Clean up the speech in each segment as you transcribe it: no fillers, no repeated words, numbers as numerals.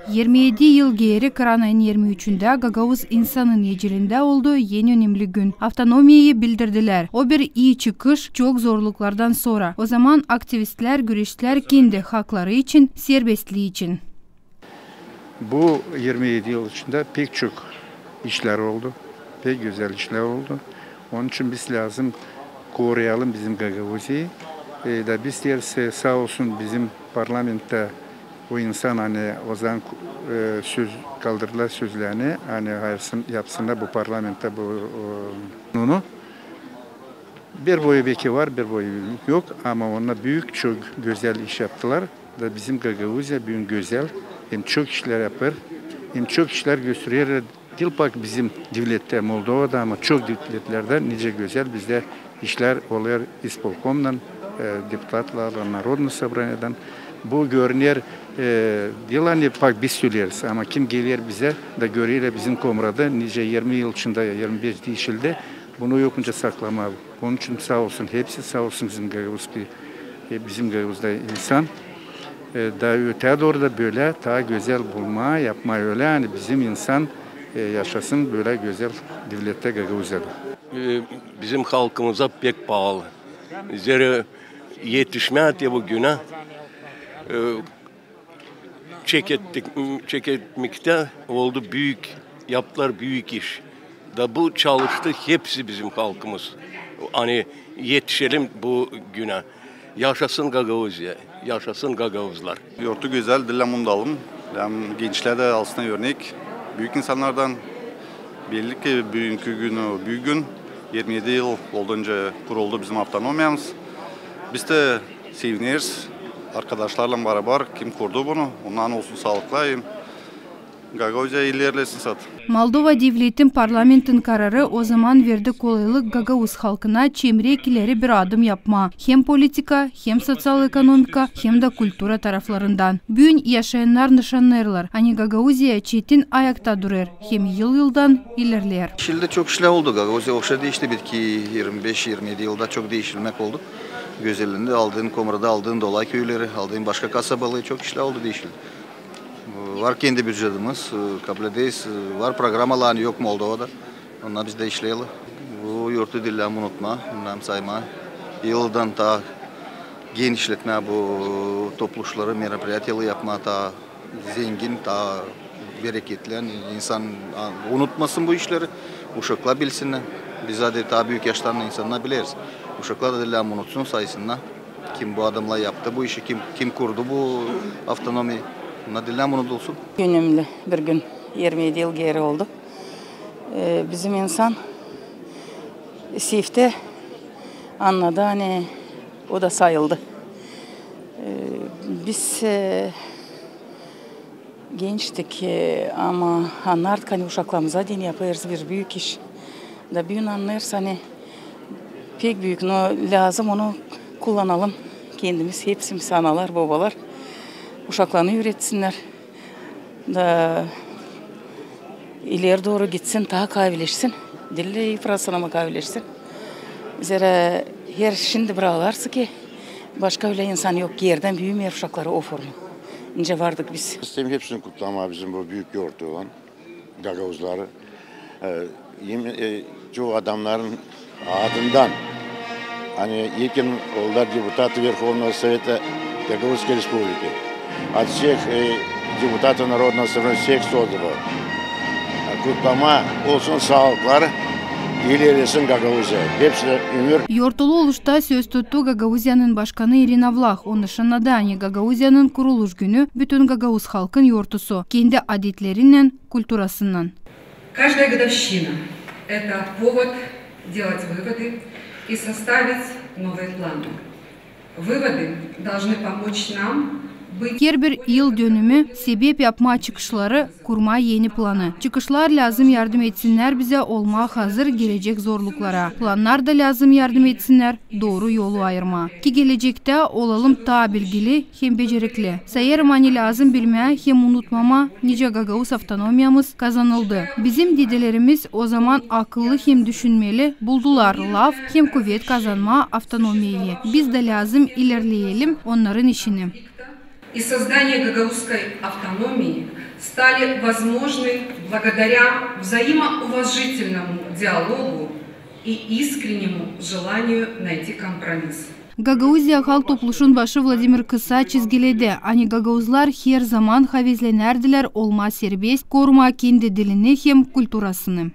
27 yıl geri Kıran ayın 23'ünde Gagavuz insanın yecelinde olduğu en önemli gün. Avtonomiyi bildirdiler. O bir iyi çıkış, çok zorluklardan sonra. O zaman aktivistler, güreşçiler kendi hakları için, serbestliği için. Bu 27 yıl içinde pek çok işler oldu. Pek güzel işler oldu. Onun için biz lazım koruyalım bizim Gagavuz'u. Da biz derse sağ olsun bizim parlamentte o insan hani o zaman söz kaldırdılar sözlerini hani yapsınlar bu parlamentte bunu. Bir boyu beki var, bir boyu yok ama onlar büyük çok güzel iş yaptılar. Da bizim Gagavuz'a büyük güzel hem çok işler yapar hem çok işler gösteriyor. Dilpak bizim devlette Moldova'da ama çok devletlerde nice güzel bizde işler oluyor İspolkom'dan, deputatlarla, Narodno Sabraniya'dan. Bu görünüyor, diyorlar pak biz söyleriz ama kim gelir bize de görüyor bizim Komra'da nice 20 yıl içinde 25 değişildi. Bunu yokunca saklama. Bunun için sağ olsun hepsi sağ olsun bizim Gagavuz'da insan. Daha öte doğru da böyle daha güzel bulma yapma öyle yani bizim insan yaşasın böyle güzel devlette Gagavuz'da. Bizim halkımıza pek pahalı. Zira yetişmedi bugüne çeketmekte oldu büyük, yaptılar büyük iş. Da bu çalıştı hepsi bizim halkımız. Hani yetişelim bu güne. Yaşasın Gagavuzya, yaşasın Gagavuzlar. Yurtu güzel, dille mundalım. Yani gençler de aslında örnek. Büyük insanlardan belli ki bugünkü günü büyük gün. 27 yıl olduğunca kuruldu bizim avtonomiyamız. Biz de seviniyoruz. Arkadaşlarla beraber kim kurdu bunu? Ondan olsun sağlıklı. Gagavuzya ilerlesin sat. Moldova devletin parlamentin kararı o zaman verdi kolaylık Gagavuz halkına çemrek ileri bir adım yapma. Hem politika, hem sosyal ekonomika, hem de kültüra taraflarından. Bugün yaşayanlar nişanlarlar. Hani Gagavuzya çetin ayakta durur. Hem yıldan ilerler. Şilde çok işler oldu. Gagavuzya okşa değişti. Bitki 25-27 yılda çok değişilmek oldu. Güzelliğinde aldığın Komra'da aldığın Dolay köyleri, aldığın başka kasabalığı çok işler oldu değişildi. Var kendi bütçemiz, kabul edeyiz. Var program alanı yok Moldova'da. Onunla biz de işleyelim. Bu yurtu dillerini unutma, ondan sayma. Yıldan daha genişletme bu toplulukları, merapiyatyalı yapma daha zengin, daha bereketli. İnsan unutmasın bu işleri. Uşaklar bilsinler. Biz de daha büyük yaşlarında insanlar biliriz. Uşaklar da dillerini unutsun sayısında. Kim bu adamla yaptı bu işi, kim kurdu bu avtonomiyi. Nadillen bunu da olsun. Önemli bir gün 27 yıl geri oldu. Bizim insan sifte anladı hani o da sayıldı. Biz gençtik ama anlardık hani uşaklarımıza din yaparız bir büyük iş. Da bir gün anlarız hani pek büyük lazım onu kullanalım kendimiz hepsimiz analar babalar. Uşaklarını üretsinler. Da ileri doğru gitsin, daha kavileşsin. Dille ifrasına kavileşsin. Zira her şimdi buralarsa ki başka öyle insan yok. Yerden büyümeyen uşakları o formu. İnce vardık biz. İstem hepsini kutlama bizim bu büyük yurtu olan Gagavuzları. Çoğu adamların adından hani ilkin oldular deputatı Верховного Совета Gagavuzской Республики. От всех депутатов Народного Собрания, всех созывов. Kutlama olsun sağlıklar, ilerlesin Gagavuzya. Hepsi ömür. Yortulu oluşta söz tuttu Gagavuzya'nın başkanı Irina Vlah. Onu şanladı hani Gagavuzya'nın kuruluş günü bütün Gagavuz halkın yortusu. Kendi adetlerinden, kültürasından. Каждая годовщина – это повод делать выводы и составить новые планы. Выводы должны помочь нам. Her bir yıl dönümü sebep yapma çıkışları kurma yeni planı. Çıkışlar lazım yardım etsinler bize olma hazır gelecek zorluklara. Planlar da lazım yardım etsinler doğru yolu ayırma. Ki gelecekte olalım daha bilgili hem becerikli. Sayarım hani lazım bilmeye hem unutmama nice Gagavuz avtonomiyamız kazanıldı. Bizim dedelerimiz o zaman akıllı hem düşünmeli buldular laf hem kuvvet kazanma avtonomiyayı. Biz de lazım ilerleyelim onların işini. и создание гагаузской автономии стали возможны благодаря взаимоуважительному диалогу и искреннему желанию найти компромисс. Гагаузия халк топлушун башы Владимир Кыса чизгиледи. Ани гагаузлар хер заман хавизленердилер олма сербест, корума кенде дилини хем культурасыны.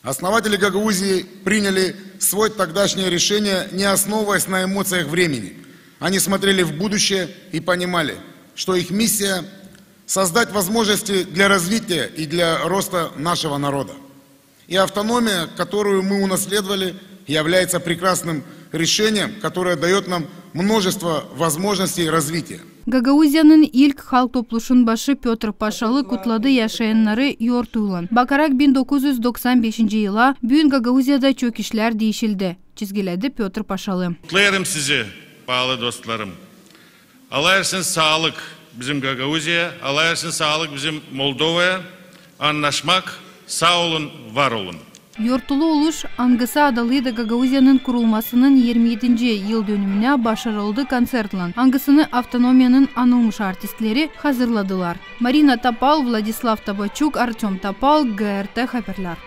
Основатели Гагаузии приняли свое тогдашнее решение, не основываясь на эмоциях времени. Они смотрели в будущее и понимали, что их миссия – создать возможности для развития и для роста нашего народа. И автономия, которую мы унаследовали, является прекрасным решением, которое дает нам множество возможностей развития. Гагаузиянын ilk халк топлушун башы Петр Пашалы кутлады яшаяннары йортуйлан. Бакарак 1995 yıla бүгүн Гагаузияда чөкишлер дейшилди, чизгиледи Петр Пашалы. Kutlayarım sizi, bağlı dostlarım. Allah ersin sağlık bizim Gagauzya, Allah ersin sağlık bizim Moldova'ya. Anlaşmak, sağ olun, var olun. Йортулу улуш аңгысы адалыйда Гагаузиянын курулмасынын 27 yıl dönümüne başarıldı konsertlан. Аңгысыны автономиянын анылмыш артистлери hazırladılar. Marina Tapal, Vladislav Tabachuk, Artyom Tapal, GRT Haberler.